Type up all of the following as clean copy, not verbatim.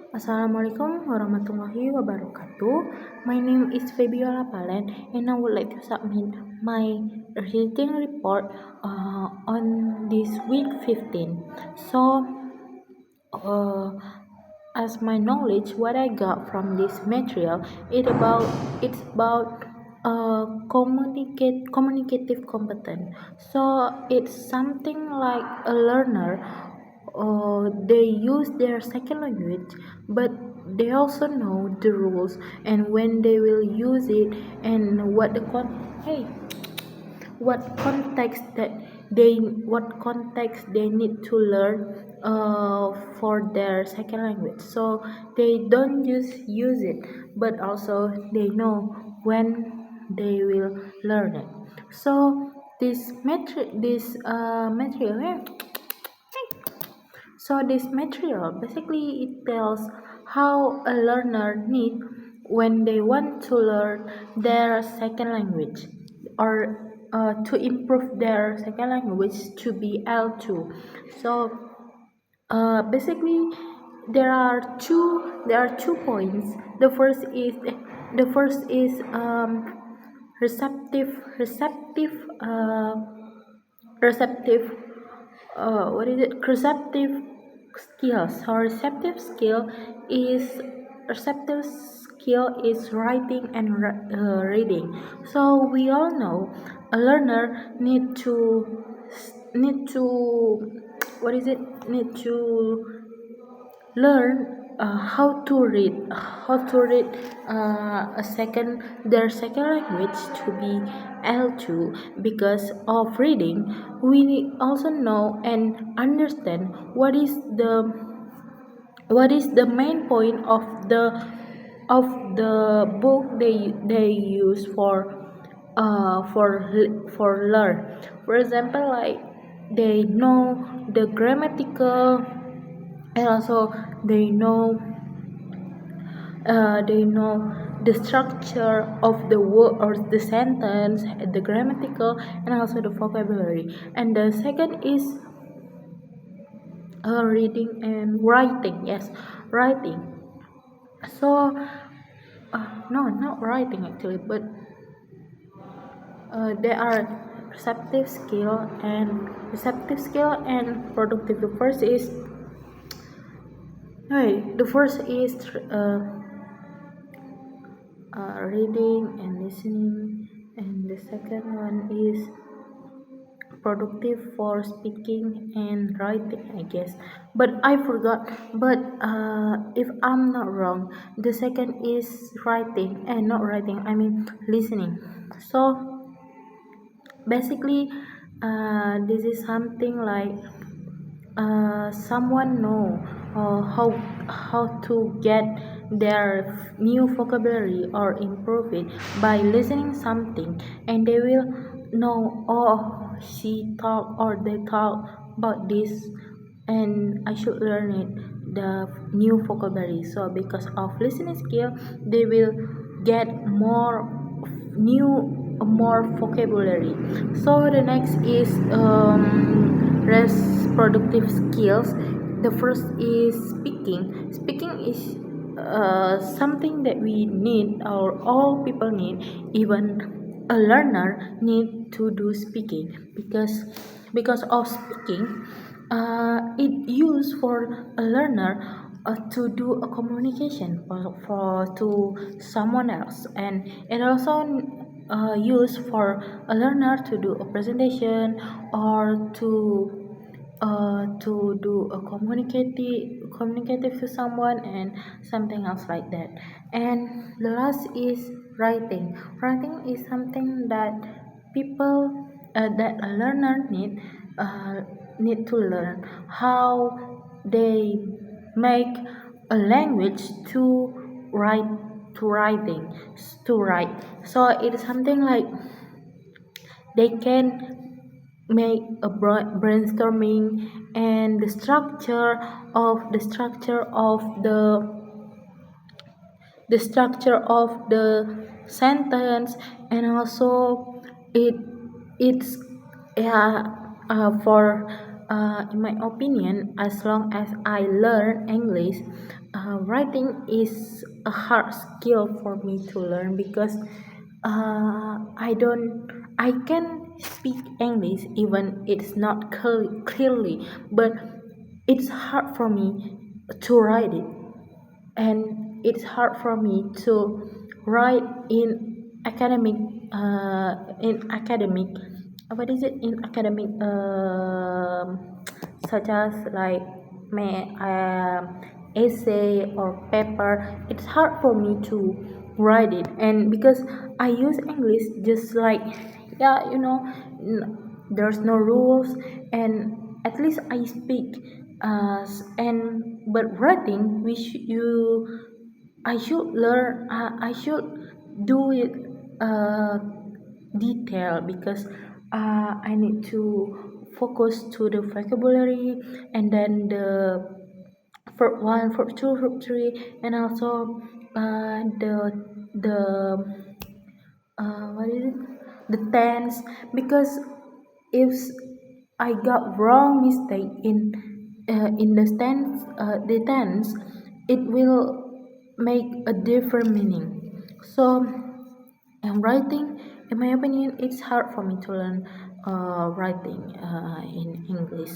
Assalamualaikum warahmatullahi wabarakatuh. My name is Fabiola Palen, and I would like to submit my reading report on this week 15. So, uh, as my knowledge, what I got from this material, it's about communicative competence. So it's something like a learner. They use their second language, but they also know the rules and when they will use it and what context they need to learn for their second language, so they don't just use it but also they know when they will learn it. So this material basically it tells how a learner need when they want to learn their second language or to improve their second language to be L2. So basically there are two points. The first is receptive receptive receptive what is it receptive skills. So receptive skill is writing and reading. So we all know a learner need to what is it need to learn how to read their second language to be L2. Because of reading we also know and understand what is the main point of the book they use for learn. For example, like they know the grammatical, and also they know the structure of the word or the sentence, the grammatical, and also the vocabulary. And the second is reading and writing. Yes, writing. So no, not writing actually, but there are receptive skill and productive. The first is reading and listening, and the second one is productive for speaking and writing, I guess. But I forgot. But if I'm not wrong, the second is writing, and not writing, I mean listening. So basically, this is something like someone know how to get their new vocabulary or improve it by listening something, and they will know, oh, she talk or they talk about this, and I should learn it, the new vocabulary. So because of listening skill, they will get more vocabulary. So the next is rest productive skills. The first is speaking. Speaking is something that we need, or all people need. Even a learner need to do speaking, because of speaking, it used for a learner to do a communication to someone else, and it also used for a learner to do a presentation, or to do a communicative to someone, and something else like that. And the last is writing. Writing is something that a learner need to learn how they make a language write to writing to write. So it is something like they can make a brainstorming, and the structure of the sentence, and also it's yeah for in my opinion, as long as I learn English, writing is a hard skill for me to learn because I can speak English even it's not clearly, but it's hard for me to write it, and it's hard for me to write in academic, what is it, in academic, such as like may essay or paper. It's hard for me to write it, and because I use English just like, yeah, there's no rules, and at least I speak, and but writing, which you I should learn, I should do it uh, detail, because I need to focus to the vocabulary, and then the verb one, verb two, verb three, and also the what is it, the tense, because if I got wrong mistake in the tense, it will make a different meaning. So, and writing, in my opinion, it's hard for me to learn writing in English,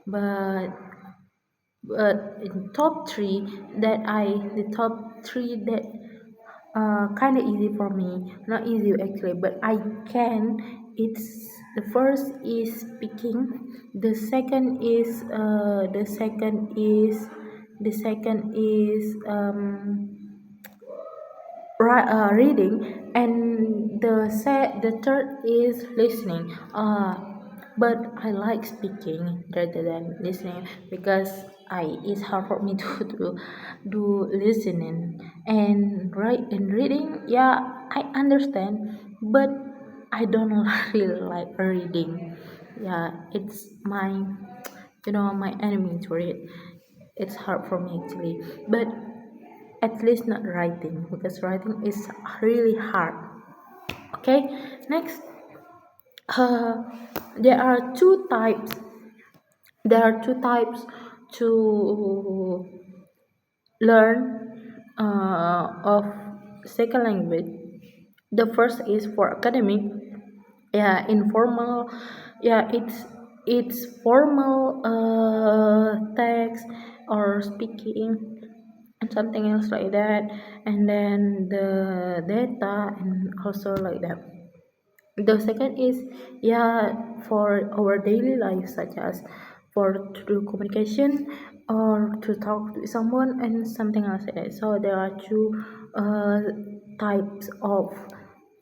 but in the top three that kind of easy for me, not easy actually, but I can. It's the first is speaking, the second is reading, and the third is listening. But I like speaking rather than listening, because it's hard for me to do listening, and write and reading. Yeah, I understand, but I don't really like reading. Yeah, it's my enemy to read. It's hard for me actually, but at least not writing, because writing is really hard. Okay, next, uh, there are two types to learn of second language. The first is for academic, yeah, informal, yeah, it's formal text or speaking and something else like that, and then the data, and also like that. The second is, yeah, for our daily life, such as for to do communication or to talk to someone and something else like that. So there are two uh, types of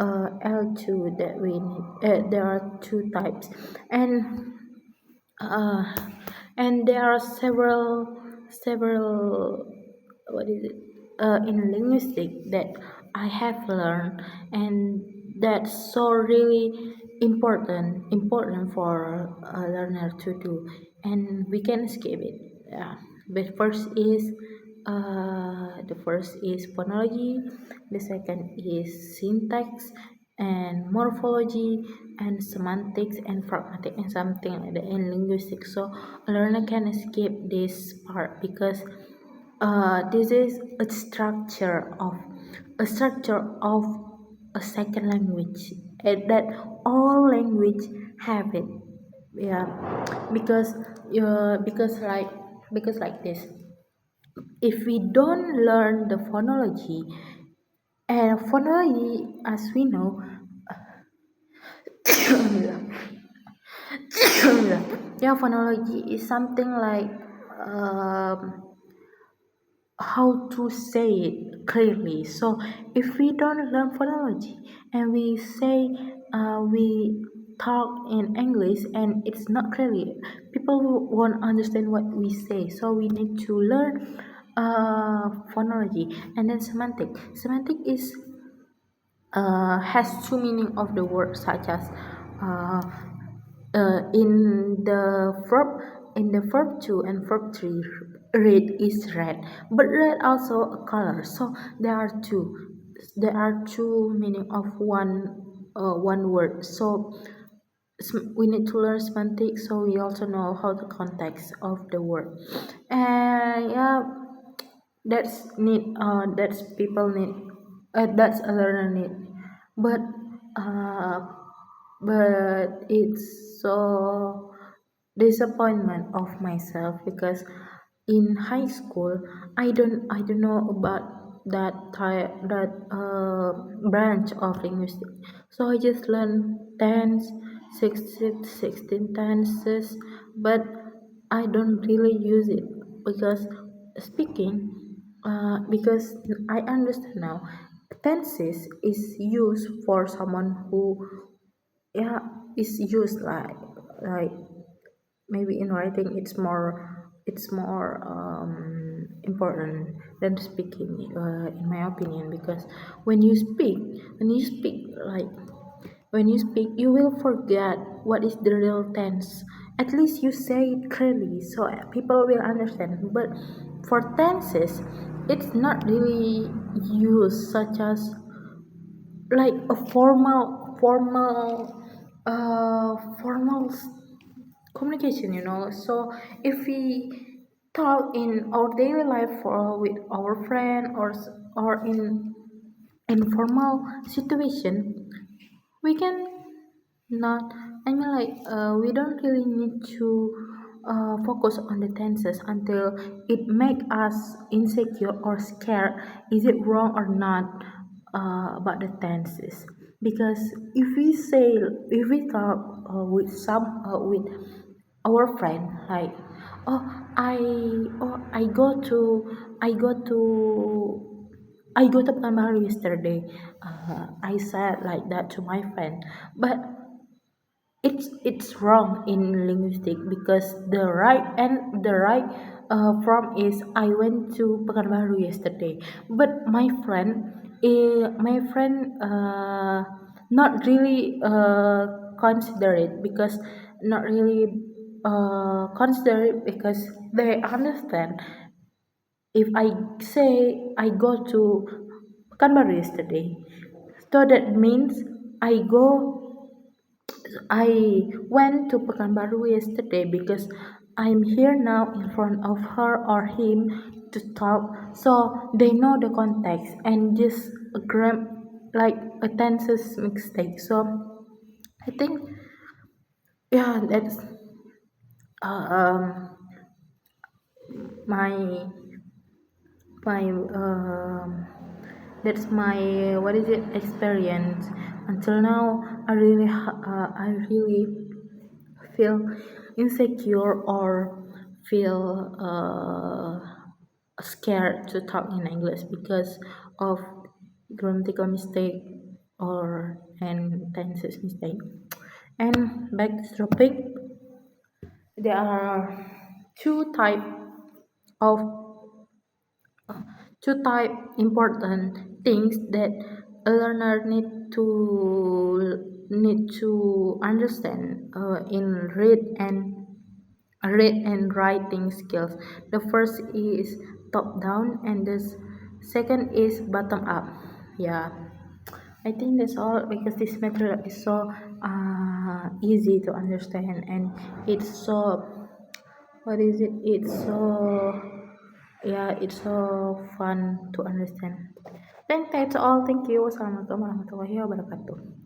L2 that we need. There are two types, and uh, there are several, what is it, in linguistic that I have learned, and that's so really important for a learner to do, and we can skip it. Yeah, but the first is phonology, the second is syntax and morphology and semantics and pragmatic and something like that in linguistics. So a learner can skip this part, because this is a structure of a second language, and that all language have it. Yeah, because like this, if we don't learn the phonology, and phonology, as we know, yeah, phonology is something like, um, how to say it clearly. So if we don't learn phonology, and we talk in English and it's not clearly, people won't understand what we say. So we need to learn phonology. And then semantic is has two meaning of the word, such as uh, in the verb 2 and verb 3, red is red, but red also a color. So there are two meaning of one word. So we need to learn semantics, so we also know how the context of the word. And yeah, that's people need, that's a learner need, but uh, it's so disappointment of myself because in high school I don't know about that branch of linguistics, so I just learned tense, 16 tenses, but I don't really use it because speaking, because I understand now tenses is used for someone who, yeah, is used like maybe in writing it's more important than speaking, in my opinion, because when you speak when you speak like when you speak, you will forget what is the real tense. At least you say it clearly so people will understand. But for tenses, it's not really used such as like a formal communication, So if we talk in our daily life or with our friend or in informal situation, we can not, I mean, we don't really need to focus on the tenses until it make us insecure or scared. Is it wrong or not about the tenses? Because if we talk with our friend, like, oh I I go to I go to I go to Pekanbaru yesterday. I said like that to my friend, but it's wrong in linguistic because the right form is I went to Pekanbaru yesterday. But my friend not really consider it because not really consider it because they understand if I say I go to Pekanbaru yesterday, so that means I go I went to Pekanbaru yesterday because I'm here now in front of her or him to talk, so they know the context and just a like a tenses mistake. So I think, yeah, that's uh, um my my that's my what is it experience until now. I really feel insecure or feel scared to talk in English because of grammatical mistake or and tenses mistake. And back to the topic, there are two type of two type important things that a learner need to understand in read and writing skills. The first is top down and the second is bottom up. Yeah, I think that's all because this material is so easy to understand and it's so what is it? It's so, yeah, it's so fun to understand. Then that's all. Thank you. Wassalamualaikum warahmatullahi wabarakatuh.